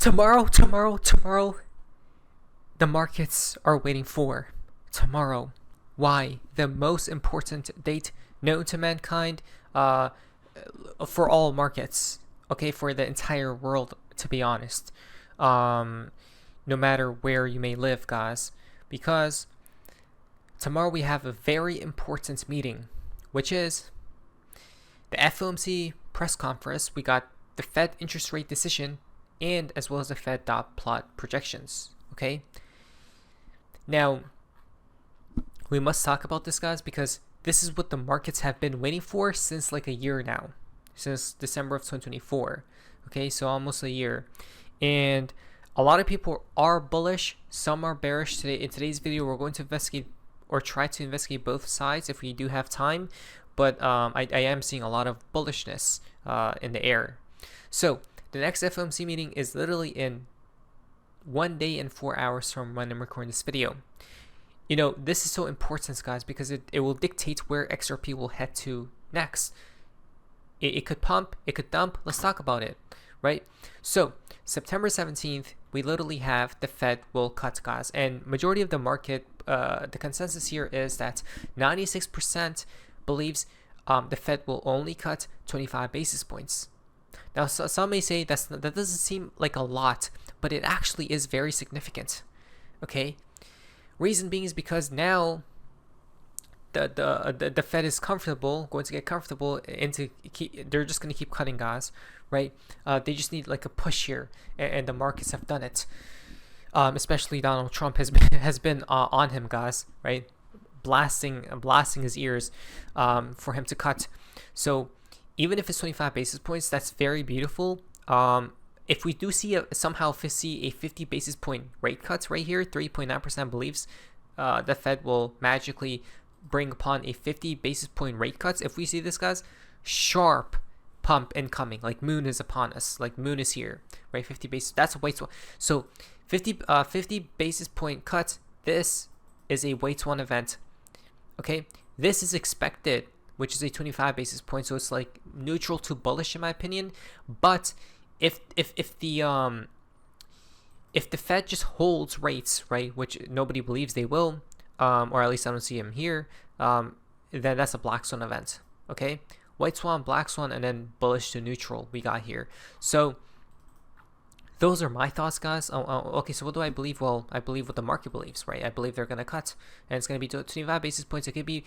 Tomorrow. The markets are waiting for tomorrow. Why? The most important date known to mankind, for all markets. Okay, for the entire world, to be honest. No matter where you may live, guys, because tomorrow we have a very important meeting, which is the FOMC press conference. We got the Fed interest rate decision, and as well as the Fed dot plot projections. Okay. Now, we must talk about this, guys, because this is what the markets have been waiting for since like a year now, since December of 2024. Okay, so almost a year. And a lot of people are bullish, some are bearish. Today, in today's video, we're going to investigate or try to investigate both sides if we do have time. But I am seeing a lot of bullishness in the air. So the next FOMC meeting is literally in 1 day and 4 hours from when I'm recording this video. You know, this is so important, guys, because it will dictate where XRP will head to next. It could pump, it could dump. Let's talk about it, right? So September 17th, we literally have the Fed will cut, guys, and majority of the market, the consensus here is that 96% believes the Fed will only cut 25 basis points. Now, some may say that doesn't seem like a lot, but it actually is very significant. Okay, reason being is because now the Fed is going to get comfortable they're just going to keep cutting, guys, right? They just need like a push here, and the markets have done it. Especially Donald Trump has been on him, guys, right? Blasting his ears for him to cut. So even if it's 25 basis points, that's very beautiful. If we do somehow see a 50 basis point rate cuts right here, 3.9% believes the Fed will magically bring upon a 50 basis point rate cuts. If we see this, guys, sharp pump incoming, like moon is upon us, like moon is here, right? 50 basis, that's a wait. So 50 basis point cut, this is a wait one event. Okay, this is expected, which is a 25 basis point, so it's like neutral to bullish in my opinion. But if the Fed just holds rates, right, which nobody believes they will, or at least I don't see them here, then that's a black swan event. Okay, white swan, black swan, and then bullish to neutral we got here. So those are my thoughts, guys. Okay, so what do I believe? Well, I believe what the market believes, right? I believe they're gonna cut, and it's gonna be 25 basis points. It could be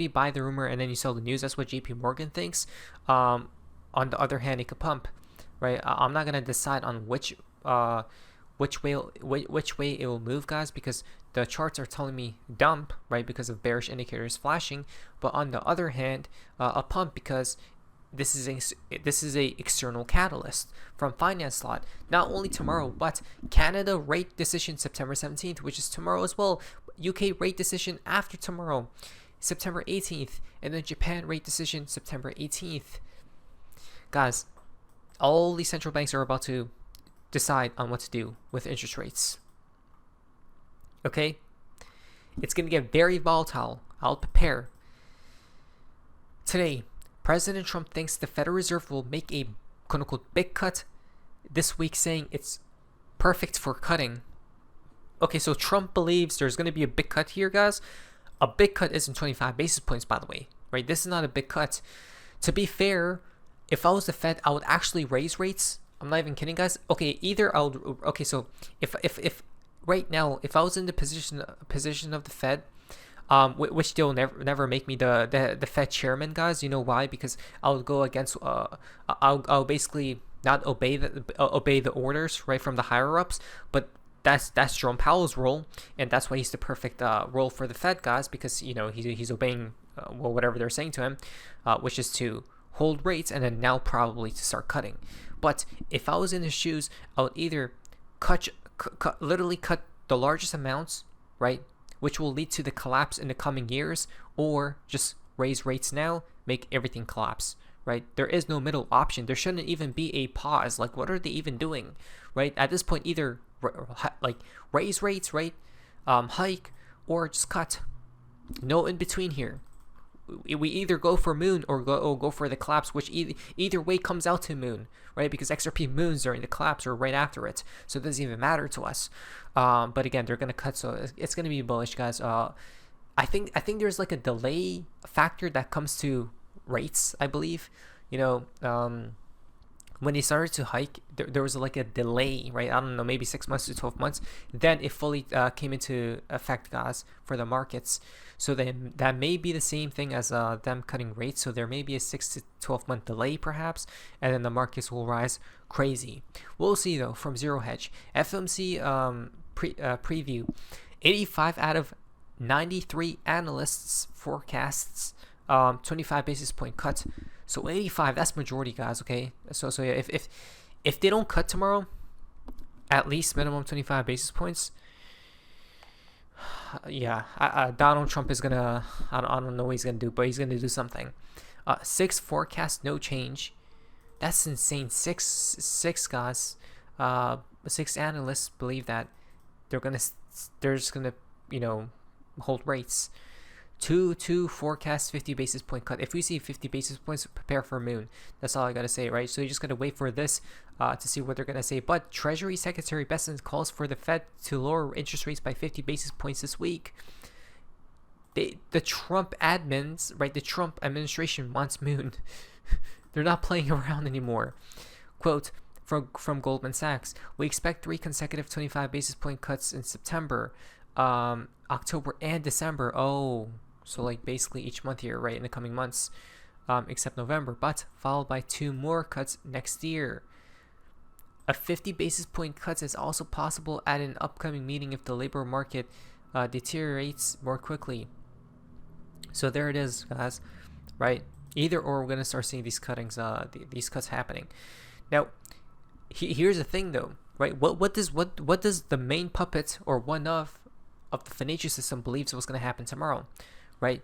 buy the rumor and then you sell the news. That's what JP Morgan thinks. On the other hand, it could pump, right? I'm not gonna decide on which way it will move, guys, because the charts are telling me dump, right, because of bearish indicators flashing. But on the other hand, a pump, because this is a external catalyst from finance slot. Not only tomorrow, but Canada rate decision September 17th, which is tomorrow as well. UK rate decision after tomorrow, September 18th, and then Japan rate decision September 18th. Guys, all these central banks are about to decide on what to do with interest rates. Okay, it's going to get very volatile. I'll prepare. Today, President Trump thinks the Federal Reserve will make a quote-unquote big cut this week, saying it's perfect for cutting. Okay, so Trump believes there's going to be a big cut here, guys. A big cut isn't 25 basis points, by the way, right? This is not a big cut. To be fair, if I was the Fed, I would actually raise rates. I'm not even kidding, guys. Okay, so if right now, if I was in the position of the Fed, which they'll never make me the Fed chairman, guys. You know why? Because I'll go against I'll basically not obey the orders, right, from the higher ups. But that's Jerome Powell's role, and that's why he's the perfect role for the Fed, guys, because you know he's obeying whatever they're saying to him, which is to hold rates and then now probably to start cutting. But if I was in his shoes, I would either literally cut the largest amounts, right, which will lead to the collapse in the coming years, or just raise rates now, make everything collapse, right? There is no middle option. There shouldn't even be a pause. Like, what are they even doing, right? At this point, either like raise rates, right, hike, or just cut. No in between here. we either go for moon or go for the collapse, which either way comes out to moon, right? Because XRP moons during the collapse or right after it, so it doesn't even matter to us. But again, they're gonna cut, so it's gonna be bullish, guys. I think there's like a delay factor that comes to rates, I believe. You know, when they started to hike, there was like a delay, right? I don't know, maybe 6 months to 12 months. Then it fully came into effect, guys, for the markets. So then that may be the same thing as them cutting rates. So there may be a 6 to 12 month delay, perhaps, and then the markets will rise crazy. We'll see though. From Zero Hedge, FOMC preview: 85 out of 93 analysts forecasts 25 basis point cut. So 85, that's majority, guys. Okay, so yeah, if they don't cut tomorrow, at least minimum 25 basis points. Yeah, Donald Trump is gonna, I don't know what he's gonna do, but he's gonna do something. 6 forecast no change. That's insane. Six guys, 6 analysts believe that they're just gonna, you know, hold rates. 2 forecast 50 basis point cut. If we see 50 basis points, prepare for moon. That's all I gotta say, right? So you just gotta wait for this to see what they're gonna say. But Treasury Secretary Bessent calls for the Fed to lower interest rates by 50 basis points this week. The Trump admins, right? The Trump administration wants moon. They're not playing around anymore. Quote from Goldman Sachs: "We expect 3 consecutive 25 basis point cuts in September, October, and December." Oh. So like basically each month here, right, in the coming months, except November, but followed by 2 more cuts next year. A 50 basis point cuts is also possible at an upcoming meeting if the labor market deteriorates more quickly. So there it is, guys, right? Either or, we're gonna start seeing these these cuts happening. Now, here's the thing, though, right? What does the main puppet or one of the financial system believes what's gonna happen tomorrow? Right,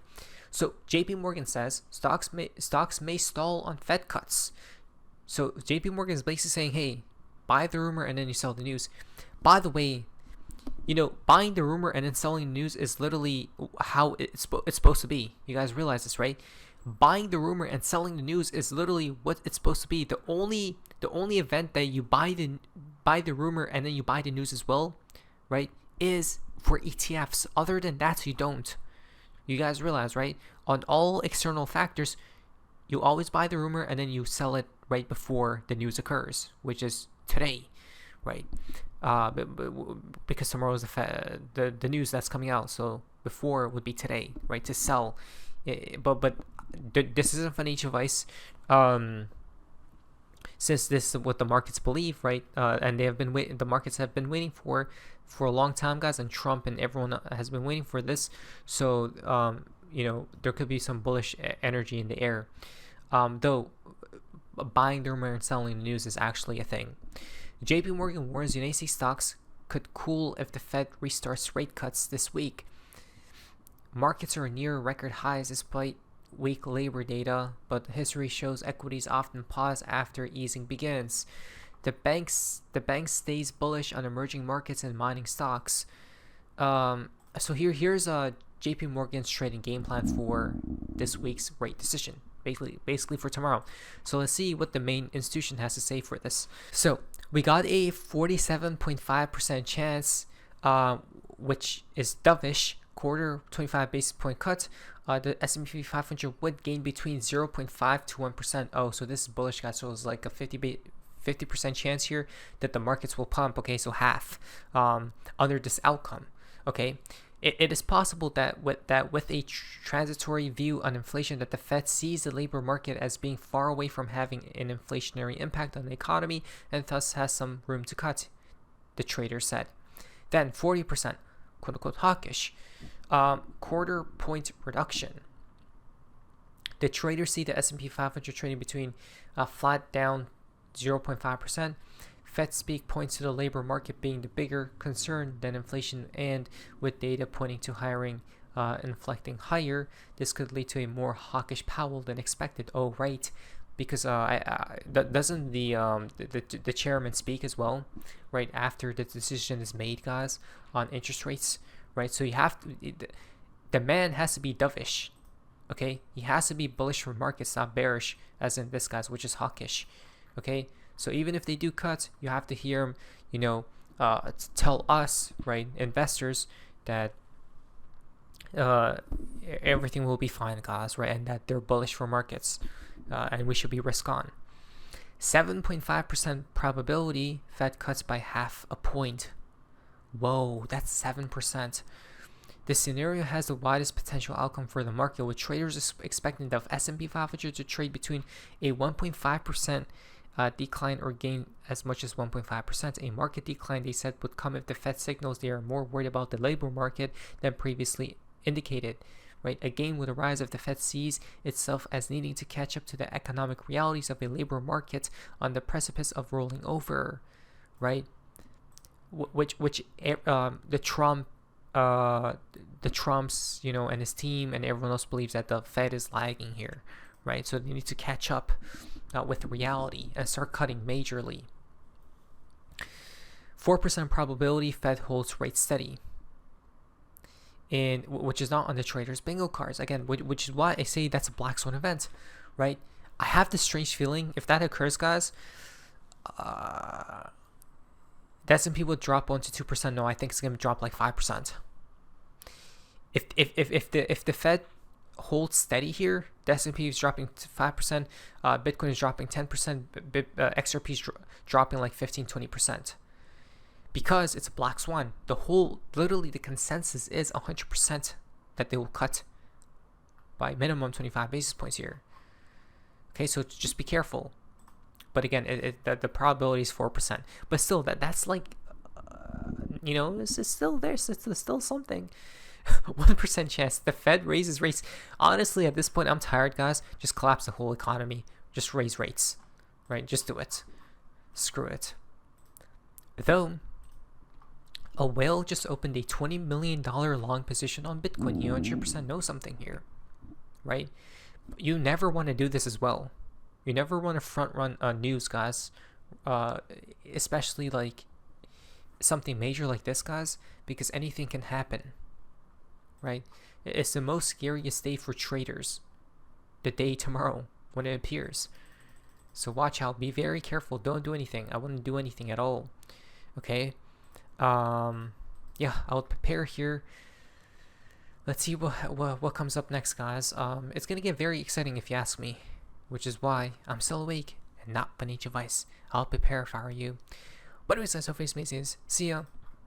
so JP Morgan says stocks may stall on Fed cuts. So JP Morgan is basically saying, hey, buy the rumor and then you sell the news. By the way, you know, buying the rumor and then selling the news is literally how it's supposed to be. You guys realize this, right? Buying the rumor and selling the news is literally what it's supposed to be. The only event that you buy the rumor and then you buy the news as well, right, is for ETFs. Other than that, you don't. You guys realize, right? On all external factors, you always buy the rumor and then you sell it right before the news occurs, which is today, right? Because tomorrow is the news that's coming out, so before would be today, right? To sell, but this isn't financial advice. Since this is what the markets believe, right? And the markets have been waiting for a long time, guys, and Trump and everyone has been waiting for this. So, you know, there could be some bullish energy in the air. Though buying the rumor and selling the news is actually a thing. JP Morgan warns United States stocks could cool if the Fed restarts rate cuts this week. Markets are near record highs despite weak labor data, but history shows equities often pause after easing begins. The bank stays bullish on emerging markets and mining stocks. So here's JP Morgan's trading game plan for this week's rate decision, basically for tomorrow. So let's see what the main institution has to say for this. So we got a 47.5% chance, which is dovish, quarter 25 basis point cut. The S&P 500 would gain between 0.5 to 1%. Oh, so this is bullish, guys. So it's like a 50% chance here that the markets will pump. Okay, so half under this outcome. Okay, it is possible that with a transitory view on inflation, that the Fed sees the labor market as being far away from having an inflationary impact on the economy and thus has some room to cut, the trader said. Then 40%, quote unquote, hawkish, quarter point reduction. The traders see the S&P 500 trading between flat down 0.5%. Fed speak points to the labor market being the bigger concern than inflation, and with data pointing to hiring inflecting higher, this could lead to a more hawkish Powell than expected. Oh, right, because doesn't the chairman speak as well, right after the decision is made, guys, on interest rates, right? So you have to, the man has to be dovish, Okay, he has to be bullish for markets, not bearish, as in this guy's, which is hawkish. Okay, so even if they do cut, you have to hear him, you know, tell us, right, investors, that everything will be fine, guys, right, and that they're bullish for markets, and we should be risk on. 7.5% probability Fed cuts by half a point. Whoa, that's 7%. This scenario has the widest potential outcome for the market, with traders expecting the S&P 500 to trade between a 1.5% decline or gain as much as 1.5%. A market decline, they said, would come if the Fed signals they are more worried about the labor market than previously indicated. Right? A gain would arise if the Fed sees itself as needing to catch up to the economic realities of a labor market on the precipice of rolling over. Right? Which the Trumps, you know, and his team and everyone else believes that the Fed is lagging here, right? So they need to catch up with reality and start cutting majorly. 4% probability Fed holds rate steady, and which is not on the traders' bingo cards again, which is why I say that's a black swan event, right? I have this strange feeling if that occurs, guys. The S&P would drop 1 to 2%. No, I think it's gonna drop like 5%. If the Fed holds steady here, the S&P is dropping 5%, Bitcoin is dropping 10%, XRP is dropping like 15-20%. Because it's a black swan. Literally the consensus is 100% that they will cut by minimum 25 basis points here. Okay, so just be careful. But again, the probability is 4%. But still, that's like, you know, it's still there. It's still something. 1% chance the Fed raises rates. Honestly, at this point, I'm tired, guys. Just collapse the whole economy. Just raise rates, right? Just do it. Screw it. Though, a whale just opened a $20 million long position on Bitcoin. You 100% know something here, right? You never want to do this as well. You never want to front run news, guys, especially like something major like this, guys, because anything can happen, right? It's the most scariest day for traders, the day tomorrow when it appears. So watch out, be very careful, don't do anything. I wouldn't do anything at all, okay? Yeah, I'll prepare here. Let's see what comes up next, guys. It's gonna get very exciting if you ask me, which is why I'm still awake and not financial advice. I'll prepare if I were you. But anyways, guys, hopefully it's amazing. See ya.